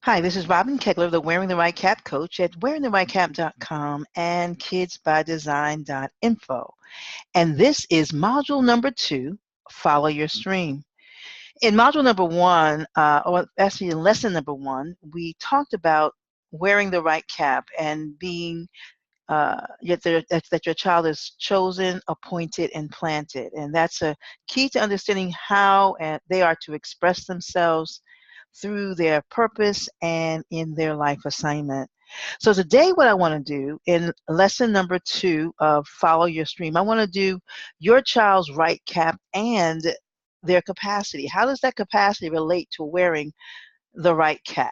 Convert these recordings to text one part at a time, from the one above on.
Hi, this is Robin Kegler, the Wearing the Right Cap coach at wearingtherightcap.com and kidsbydesign.info. And this is module number 2, Follow Your Stream. In module number 1, or actually in lesson number 1, we talked about wearing the right cap and being that your child is chosen, appointed, and planted. And that's a key to understanding how they are to express themselves through their purpose and in their life assignment. So today what I want to do in lesson number 2 of Follow Your Stream, I want to do your child's right cap and their capacity. How does that capacity relate to wearing the right cap?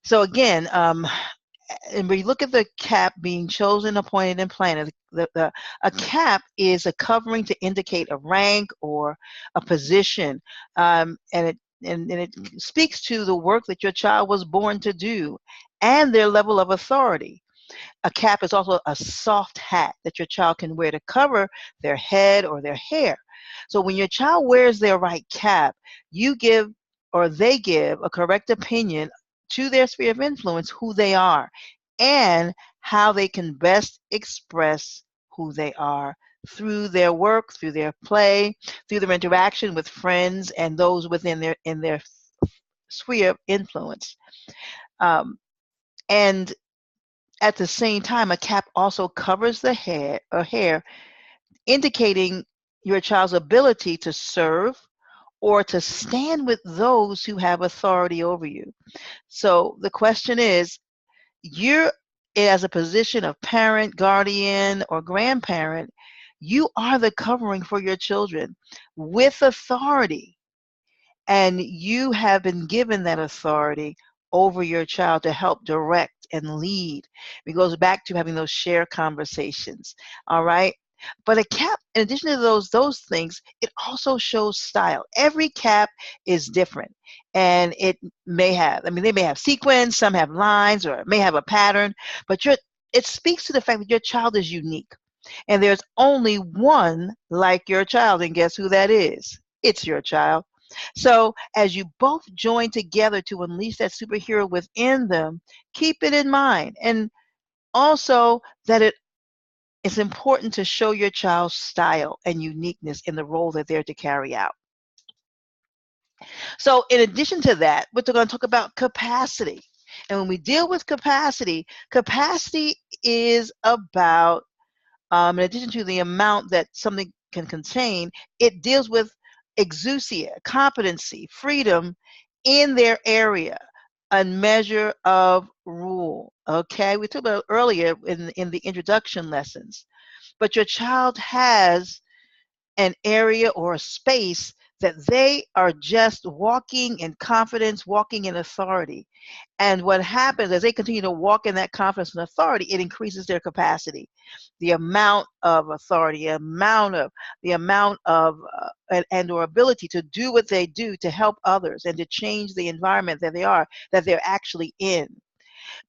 So again, and we look at the cap being chosen, appointed, and planted. A cap is a covering to indicate a rank or a position, and it speaks to the work that your child was born to do and their level of authority. A cap is also a soft hat that your child can wear to cover their head or their hair. So when your child wears their right cap, you give or they give a correct opinion to their sphere of influence who they are and how they can best express who they are through their work, through their play, through their interaction with friends and those within their sphere of influence. And at the same time, a cap also covers the hair, indicating your child's ability to serve or to stand with those who have authority over you. So the question is, you're as a position of parent, guardian, or grandparent, you are the covering for your children with authority. And you have been given that authority over your child to help direct and lead. It goes back to having those shared conversations. All right. But a cap, in addition to those things, it also shows style. Every cap is different. And it may have, they may have sequins, some have lines, or it may have a pattern, but it speaks to the fact that your child is unique. And there's only one like your child. And guess who that is? It's your child. So as you both join together to unleash that superhero within them, keep it in mind. And also that it's important to show your child's style and uniqueness in the role that they're to carry out. So in addition to that, we're going to talk about capacity. And when we deal with capacity, capacity is about, in addition to the amount that something can contain, it deals with exousia, competency, freedom in their area, a measure of rule. Okay, we talked about earlier in the introduction lessons. But your child has an area or a space that they are just walking in confidence, walking in authority. And what happens as they continue to walk in that confidence and authority, it increases their capacity, the amount of authority, the amount of and or ability to do what they do to help others and to change the environment that they're actually in.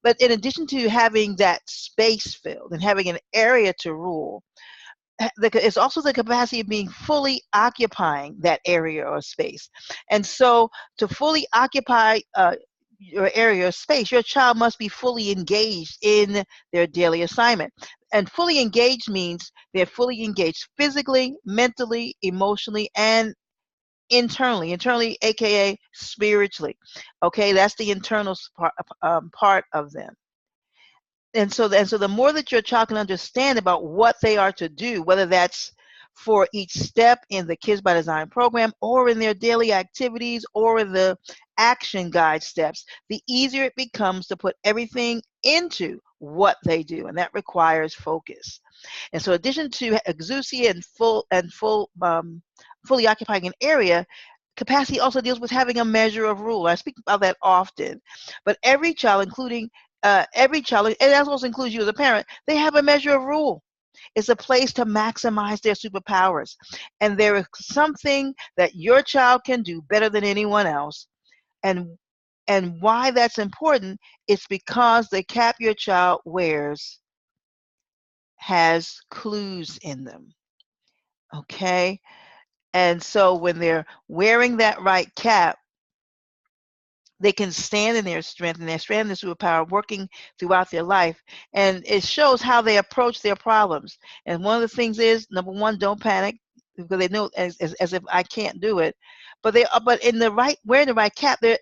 But in addition to having that space filled and having an area to rule, it's also the capacity of being fully occupying that area or space. And so to fully occupy your area or space, your child must be fully engaged in their daily assignment. And fully engaged means they're fully engaged physically, mentally, emotionally, and internally, aka spiritually. Okay, that's the internal part of them. And so the more that your child can understand about what they are to do, whether that's for each step in the Kids by Design program or in their daily activities or in the action guide steps, the easier it becomes to put everything into what they do, and that requires focus. And so in addition to exousia and fully occupying an area, capacity also deals with having a measure of rule. I speak about that often. But every child, and that also includes you as a parent, they have a measure of rule. It's a place to maximize their superpowers. And there is something that your child can do better than anyone else. And why that's important is because the cap your child wears has clues in them. Okay? And so when they're wearing that right cap, they can stand in their strength and their strength and superpower working throughout their life. And it shows how they approach their problems. And one of the things is, number one, don't panic because they know as if I can't do it. But in the right, wearing the right cap, they're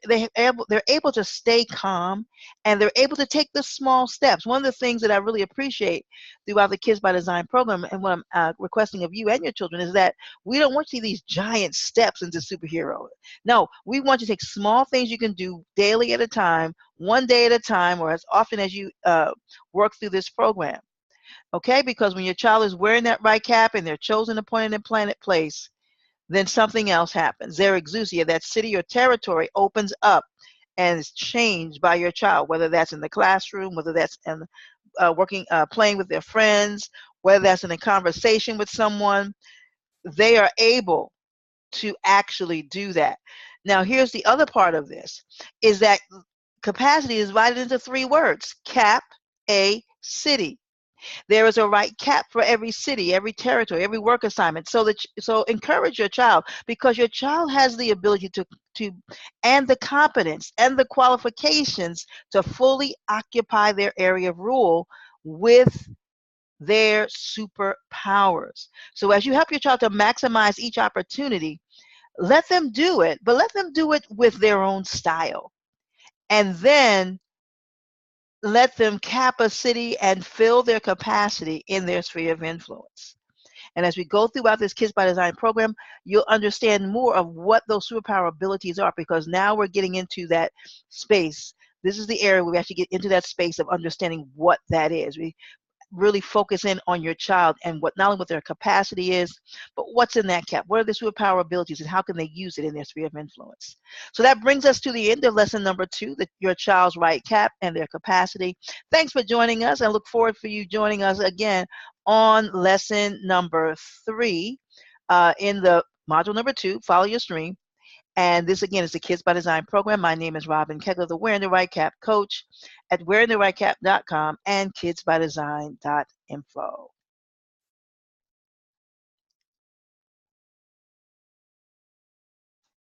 able to stay calm, and they're able to take the small steps. One of the things that I really appreciate throughout the Kids by Design program, and what I'm requesting of you and your children, is that we don't want you to see these giant steps into superhero. No, we want you to take small things you can do daily at a time, one day at a time, or as often as you work through this program. Okay? Because when your child is wearing that right cap and they're chosen, appointed, and planet place, then something else happens. Their exousia, that city or territory, opens up and is changed by your child, whether that's in the classroom, whether that's in playing with their friends, whether that's in a conversation with someone. They are able to actually do that. Now, here's the other part of this, is that capacity is divided into 3 words: cap, a, city. There is a right cap for every city, every territory, every work assignment. So encourage your child, because your child has the ability to and the competence and the qualifications to fully occupy their area of rule with their superpowers. So as you help your child to maximize each opportunity, let them do it, but let them do it with their own style. And then let them cap a city and fill their capacity in their sphere of influence. And as we go throughout this Kids by Design program, you'll understand more of what those superpower abilities are, because now we're getting into that space. This is the area where we actually get into that space of understanding what that is. We really focus in on your child and what, not only what their capacity is, but what's in that cap. What are the superpower abilities and how can they use it in their sphere of influence? So that brings us to the end of lesson number 2, your child's right cap and their capacity. Thanks for joining us. I look forward for you joining us again on lesson number 3 in the module number 2, Follow Your Stream. And this, again, is the Kids by Design program. My name is Robin Kegler, the Wearing the Right Cap coach at wearingtherightcap.com and kidsbydesign.info.